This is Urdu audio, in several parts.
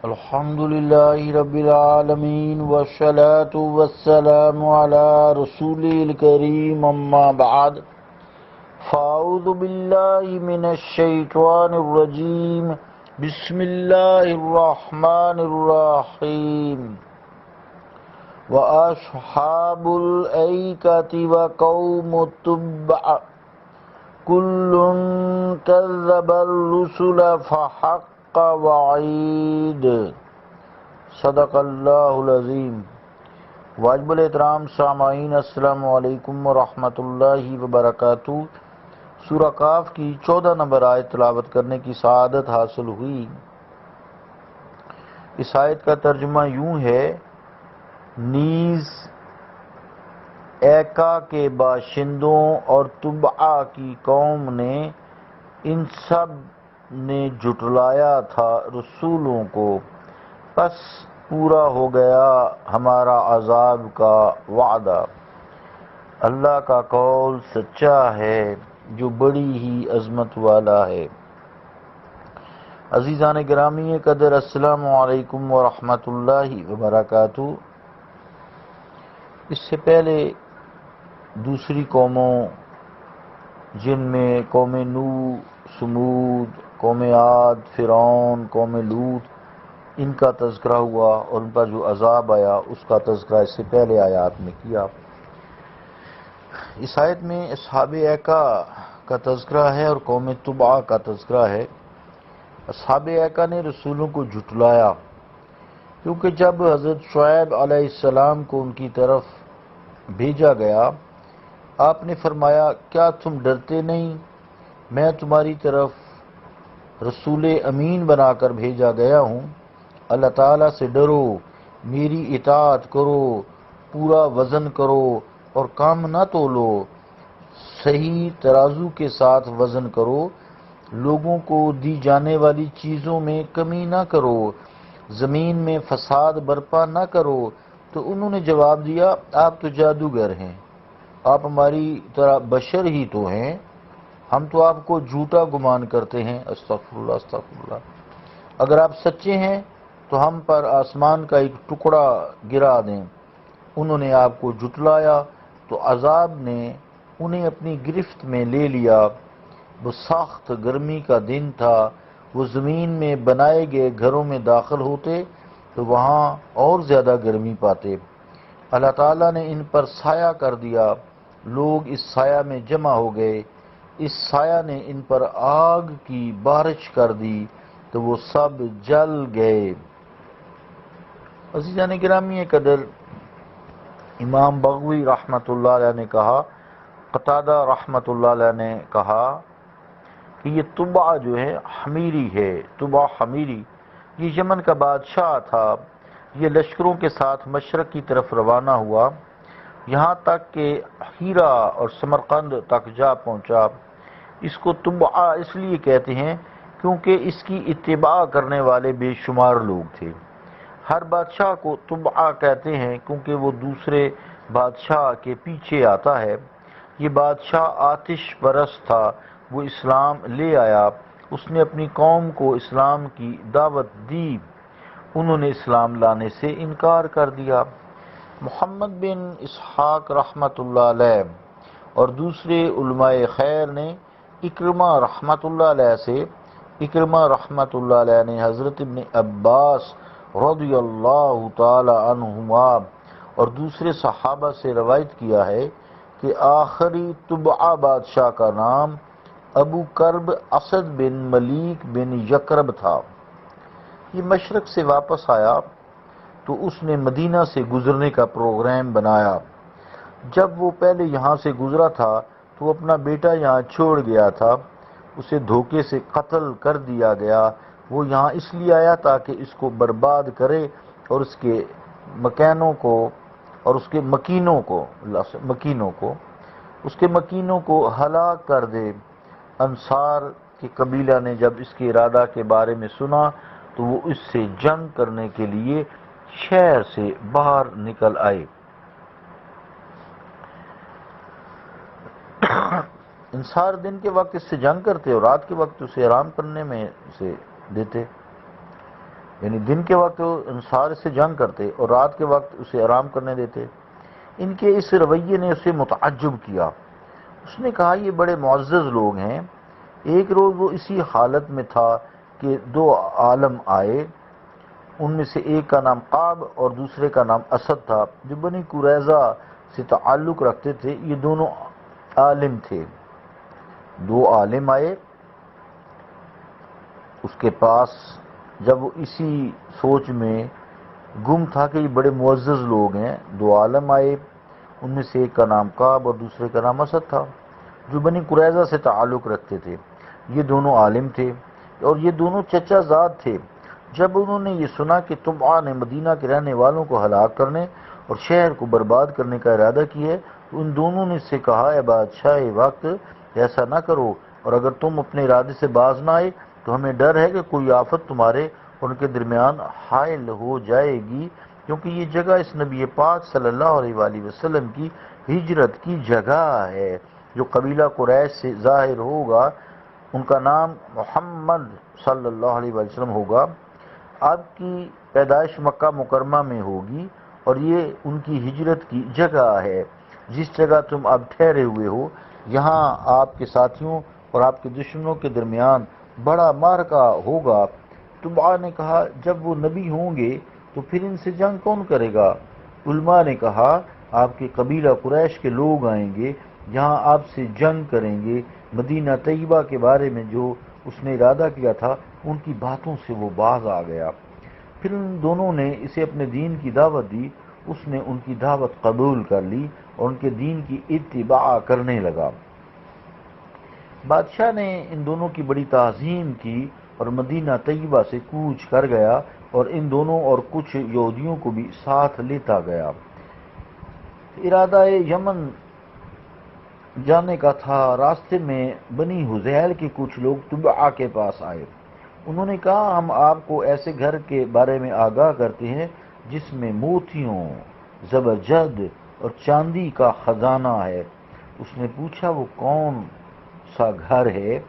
الحمد لله رب العالمين والصلاة والسلام على رسوله الكريم أما بعد فأعوذ بالله من الشيطان الرجيم بسم الله الرحمن الرحيم وأصحاب الأيكة وقوم التبع كل كذب الرسل فحق وعید صدق اللہ العظیم۔ واجب الاحترام سامعین، السلام علیکم ورحمۃ اللہ وبرکاتہ۔ سورہ کاف کی 14 نمبر آیت تلاوت کرنے کی سعادت حاصل ہوئی۔ اس آیت کا ترجمہ یوں ہے: نیز ایکا کے باشندوں اور تبع کی قوم نے ان سب نے جھٹلایا تھا رسولوں کو، پس پورا ہو گیا ہمارا عذاب کا وعدہ۔ اللہ کا قول سچا ہے جو بڑی ہی عظمت والا ہے۔ عزیزان گرامی قدر، السلام علیکم ورحمۃ اللہ وبرکاتہ۔ اس سے پہلے دوسری قوموں جن میں قوم نوح، سمود، قوم عاد، فرعون، قوم لوط، ان کا تذکرہ ہوا اور ان پر جو عذاب آیا اس کا تذکرہ اس سے پہلے آیات میں کیا۔ اس آیت میں اصحاب ایکا کا تذکرہ ہے اور قوم تبع کا تذکرہ ہے۔ اصحاب ایکا نے رسولوں کو جھٹلایا، کیونکہ جب حضرت شعیب علیہ السلام کو ان کی طرف بھیجا گیا، آپ نے فرمایا کیا تم ڈرتے نہیں؟ میں تمہاری طرف رسول امین بنا کر بھیجا گیا ہوں۔ اللہ تعالیٰ سے ڈرو، میری اطاعت کرو، پورا وزن کرو اور کام نہ تولو، صحیح ترازو کے ساتھ وزن کرو، لوگوں کو دی جانے والی چیزوں میں کمی نہ کرو، زمین میں فساد برپا نہ کرو۔ تو انہوں نے جواب دیا آپ تو جادوگر ہیں، آپ ہماری طرح بشر ہی تو ہیں، ہم تو آپ کو جھوٹا گمان کرتے ہیں۔ استغفر اللہ استغفر اللہ۔ اگر آپ سچے ہیں تو ہم پر آسمان کا ایک ٹکڑا گرا دیں۔ انہوں نے آپ کو جھٹلایا تو عذاب نے انہیں اپنی گرفت میں لے لیا۔ وہ سخت گرمی کا دن تھا، وہ زمین میں بنائے گئے گھروں میں داخل ہوتے تو وہاں اور زیادہ گرمی پاتے۔ اللہ تعالیٰ نے ان پر سایہ کر دیا، لوگ اس سایہ میں جمع ہو گئے، اس سایہ نے ان پر آگ کی بارش کر دی تو وہ سب جل گئے۔ عزیزان گرامی قدر، امام بغوی رحمۃ اللہ علیہ نے کہا، قتادہ رحمۃ اللہ علیہ نے کہا کہ یہ تبع جو ہے حمیری ہے، تبع حمیری، یہ یمن کا بادشاہ تھا۔ یہ لشکروں کے ساتھ مشرق کی طرف روانہ ہوا، یہاں تک کہ ہیرا اور سمرقند تک جا پہنچا۔ اس کو تبع اس لیے کہتے ہیں کیونکہ اس کی اتباع کرنے والے بے شمار لوگ تھے۔ ہر بادشاہ کو تبع کہتے ہیں کیونکہ وہ دوسرے بادشاہ کے پیچھے آتا ہے۔ یہ بادشاہ آتش پرست تھا، وہ اسلام لے آیا، اس نے اپنی قوم کو اسلام کی دعوت دی، انہوں نے اسلام لانے سے انکار کر دیا۔ محمد بن اسحاق رحمۃ اللہ علیہ اور دوسرے علماء خیر نے اکرمہ رحمۃ اللہ علیہ سے، اکرمہ رحمۃ اللہ علیہ نے حضرت ابن عباس رضی اللہ تعالی عنہما اور دوسرے صحابہ سے روایت کیا ہے کہ آخری تبع بادشاہ کا نام ابو کرب اسد بن ملیک بن یکرب تھا۔ یہ مشرق سے واپس آیا تو اس نے مدینہ سے گزرنے کا پروگرام بنایا۔ جب وہ پہلے یہاں سے گزرا تھا تو وہ اپنا بیٹا یہاں چھوڑ گیا تھا، اسے دھوکے سے قتل کر دیا گیا۔ وہ یہاں اس لیے آیا تاکہ اس کو برباد کرے اور اس کے مکینوں کو اور اس کے مکینوں کو ہلاک کر دے۔ انصار کے قبیلہ نے جب اس کے ارادہ کے بارے میں سنا تو وہ اس سے جنگ کرنے کے لیے شہر سے باہر نکل آئے۔ انصار دن کے وقت اس سے جنگ کرتے اور رات کے وقت اسے آرام کرنے میں سے دیتے۔ یعنی دن کے وقت وہ انصار سے جنگ کرتے اور رات کے وقت اسے آرام کرنے دیتے۔ ان کے اس رویے نے اسے متعجب کیا۔ اس نے کہا یہ بڑے معزز لوگ ہیں۔ ایک روز وہ اسی حالت میں تھا کہ دو عالم آئے، ان میں سے ایک کا نام قاب اور دوسرے کا نام اسد تھا، جو بنی قریظہ سے تعلق رکھتے تھے۔ یہ دونوں عالم تھے۔ دو عالم آئے اس کے پاس، جب وہ اسی سوچ میں گم تھا کہ یہ بڑے معزز لوگ ہیں۔ دو عالم آئے، ان میں سے ایک کا نام قاب اور دوسرے کا نام اسد تھا، جو بنی قریظہ سے تعلق رکھتے تھے۔ یہ دونوں عالم تھے اور یہ دونوں چچا زاد تھے۔ جب انہوں نے یہ سنا کہ طبعہ نے مدینہ کے رہنے والوں کو ہلاک کرنے اور شہر کو برباد کرنے کا ارادہ کیا ہے، تو ان دونوں نے اس سے کہا، اے بادشاہ وقت، ایسا نہ کرو، اور اگر تم اپنے ارادے سے باز نہ آئے تو ہمیں ڈر ہے کہ کوئی آفت تمہارے اور ان کے درمیان حائل ہو جائے گی، کیونکہ یہ جگہ اس نبی پاک صلی اللہ علیہ وآلہ وسلم کی ہجرت کی جگہ ہے۔ جو قبیلہ قریش سے ظاہر ہوگا ان کا نام محمد صلی اللہ علیہ وآلہ وسلم ہوگا۔ آپ کی پیدائش مکہ مکرمہ میں ہوگی اور یہ ان کی ہجرت کی جگہ ہے۔ جس جگہ تم اب ٹھہرے ہوئے ہو، یہاں آپ کے ساتھیوں اور آپ کے دشمنوں کے درمیان بڑا معرکہ ہوگا۔ طبعہ نے کہا، جب وہ نبی ہوں گے تو پھر ان سے جنگ کون کرے گا؟ علماء نے کہا، آپ کے قبیلہ قریش کے لوگ آئیں گے، یہاں آپ سے جنگ کریں گے۔ مدینہ طیبہ کے بارے میں جو اس نے ارادہ کیا تھا، ان کی باتوں سے وہ باز آ گیا۔ پھر ان دونوں نے اسے اپنے دین کی دعوت دی۔ اس نے ان کی دعوت قبول کر لی اور ان کے دین کی اتباع کرنے لگا۔ بادشاہ نے ان دونوں کی بڑی تعظیم کی اور مدینہ طیبہ سے کوچ کر گیا اور ان دونوں اور کچھ یہودیوں کو بھی ساتھ لیتا گیا۔ ارادہ یمن جانے کا تھا۔ راستے میں بنی حذیل کے کچھ لوگ طبعہ کے پاس آئے۔ انہوں نے کہا، ہم آپ کو ایسے گھر کے بارے میں آگاہ کرتے ہیں جس میں موتیوں، زبرجد اور چاندی کا خزانہ ہے۔ اس نے پوچھا، وہ کون سا گھر ہے؟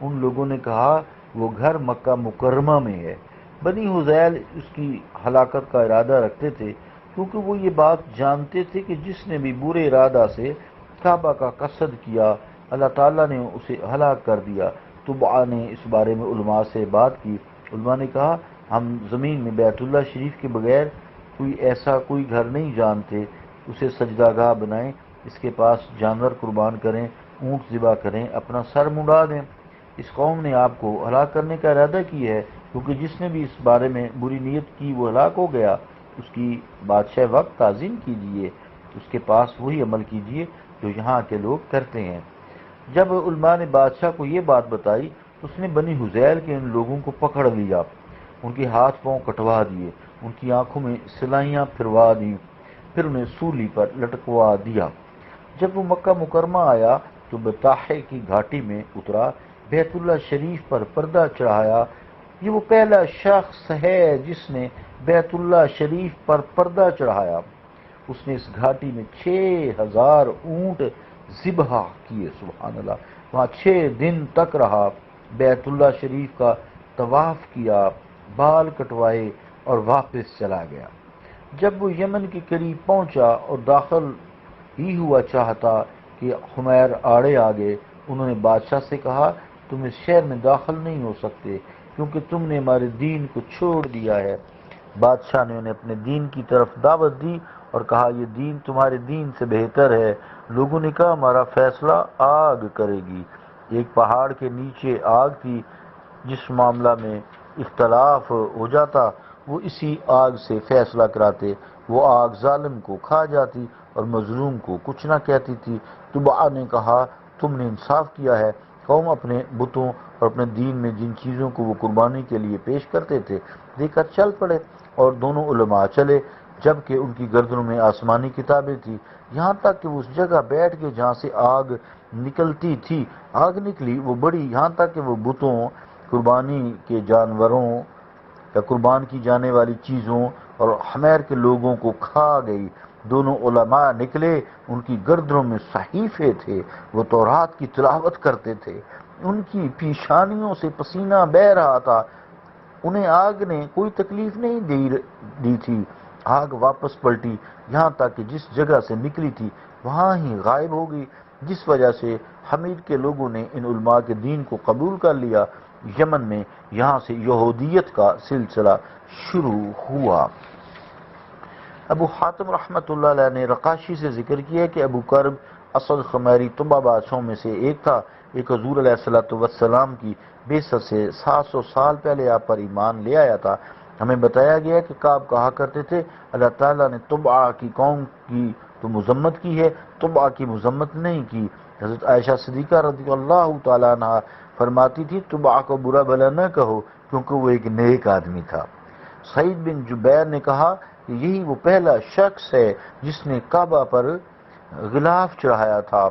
ان لوگوں نے کہا، وہ گھر مکہ مکرمہ میں ہے۔ بنی حذیل اس کی ہلاکت کا ارادہ رکھتے تھے، کیونکہ وہ یہ بات جانتے تھے کہ جس نے بھی برے ارادہ سے کعبہ کا قصد کیا، اللہ تعالیٰ نے اسے ہلاک کر دیا۔ طبعہ نے اس بارے میں علماء سے بات کی۔ علماء نے کہا، ہم زمین میں بیت اللہ شریف کے بغیر کوئی گھر نہیں جانتے۔ اسے سجدہ گاہ بنائیں، اس کے پاس جانور قربان کریں، اونٹ ذبح کریں، اپنا سر منڈا دیں۔ اس قوم نے آپ کو ہلاک کرنے کا ارادہ کیا ہے، کیونکہ جس نے بھی اس بارے میں بری نیت کی وہ ہلاک ہو گیا۔ اس کی بادشاہ وقت تعظیم کیجیے، اس کے پاس وہی عمل کیجیے جو یہاں کے لوگ کرتے ہیں۔ جب علماء نے بادشاہ کو یہ بات بتائی تو اس نے بنی حذیل کے ان لوگوں کو پکڑ لیا، ان کے ہاتھ پاؤں کٹوا دیے، ان کی آنکھوں میں سلائیاں پھروا دیں، پھر انہیں سولی پر لٹکوا دیا۔ جب وہ مکہ مکرمہ آیا تو بطاحہ کی گھاٹی میں اترا، بیت اللہ شریف پر پردہ چڑھایا۔ یہ وہ پہلا شخص ہے جس نے بیت اللہ شریف پر پردہ چڑھایا۔ اس نے اس گھاٹی میں 6000 اونٹ ذبح کیے، سبحان اللہ۔ وہاں 6 دن تک رہا، بیت اللہ شریف کا طواف کیا، بال کٹوائے اور واپس چلا گیا۔ جب وہ یمن کے قریب پہنچا اور داخل ہی ہوا چاہتا کہ حمیر آڑے آ گئے۔ انہوں نے بادشاہ سے کہا، تم اس شہر میں داخل نہیں ہو سکتے کیونکہ تم نے ہمارے دین کو چھوڑ دیا ہے۔ بادشاہ نے انہیں اپنے دین کی طرف دعوت دی اور کہا، یہ دین تمہارے دین سے بہتر ہے۔ لوگوں نے کہا، ہمارا فیصلہ آگ کرے گی۔ ایک پہاڑ کے نیچے آگ تھی، جس معاملہ میں اختلاف ہو جاتا وہ اسی آگ سے فیصلہ کراتے۔ وہ آگ ظالم کو کھا جاتی اور مظلوم کو کچھ نہ کہتی تھی۔ طبعہ نے کہا، تم نے انصاف کیا ہے۔ قوم اپنے بتوں اور اپنے دین میں جن چیزوں کو وہ قربانی کے لیے پیش کرتے تھے دیکھ کر چل پڑے، اور دونوں علماء چلے، جبکہ ان کی گردنوں میں آسمانی کتابیں تھیں، یہاں تک کہ وہ اس جگہ بیٹھ گئے جہاں سے آگ نکلتی تھی۔ آگ نکلی وہ بڑی، یہاں تک کہ وہ بتوں، قربانی کے جانوروں یا قربان کی جانے والی چیزوں اور حمیر کے لوگوں کو کھا گئی۔ دونوں علماء نکلے، ان کی گردنوں میں صحیفے تھے، وہ تورات کی تلاوت کرتے تھے، ان کی پیشانیوں سے پسینہ بہہ رہا تھا۔ انہیں آگ نے کوئی تکلیف نہیں دی تھی، آگ واپس پلٹی، یہاں تک کہ جس جگہ سے نکلی تھی وہاں ہی غائب ہو گئی، جس وجہ سے حمیر کے لوگوں نے ان علماء کے دین کو قبول کر لیا۔ یمن میں یہاں سے یہودیت کا سلسلہ شروع ہوا۔ ابو حاتم رحمۃ اللہ علیہ نے رقاشی سے ذکر کیا کہ ابو کرب اسد خمیری طبع بادشاہوں میں سے ایک تھا، ایک حضور علیہ السلام کی بعثت سے 700 سال پہلے آپ پر ایمان لے آیا تھا۔ ہمیں بتایا گیا کہ کعب کہا کرتے تھے اللہ تعالیٰ نے طبع کی قوم کی تو مذمت کی ہے، طبع کی مذمت نہیں کی۔ حضرت عائشہ صدیقہ رضی اللہ تعالیٰ عنہ فرماتی تھی طبع کو برا بھلا نہ کہو کیونکہ وہ ایک نیک آدمی تھا۔ سعید بن جبیر نے کہا کہ یہی وہ پہلا شخص ہے جس نے کعبہ پر غلاف چڑھایا تھا۔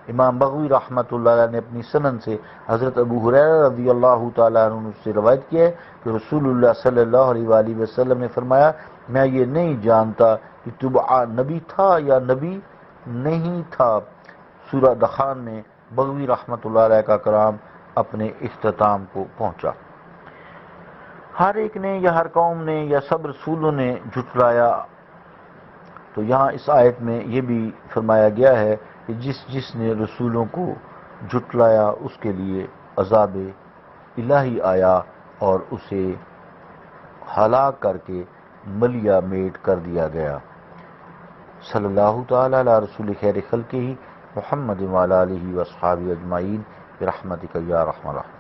امام بغوی رحمۃ اللہ علیہ نے اپنی سند سے حضرت ابو ہریرہ رضی اللہ تعالیٰ عنہ سے روایت کی ہے کہ رسول اللہ صلی اللہ علیہ وآلہ وسلم نے فرمایا میں یہ نہیں جانتا کہ طبع نبی تھا یا نبی نہیں تھا۔ سورہ دخان میں بغوی رحمۃ اللہ علیہ کا کلام اپنے اختتام کو پہنچا۔ ہر ایک نے یا ہر قوم نے یا سب رسولوں نے جھٹلایا، تو یہاں اس آیت میں یہ بھی فرمایا گیا ہے کہ جس نے رسولوں کو جھٹلایا اس کے لیے عذاب الہی آیا اور اسے ہلاک کر کے ملیا میٹ کر دیا گیا۔ صلی اللہ تعالی علی رسول خیر خلقہ محمد وعلی آلہ واصحابہ اجمعین برحمتک یا ارحم الراحمین۔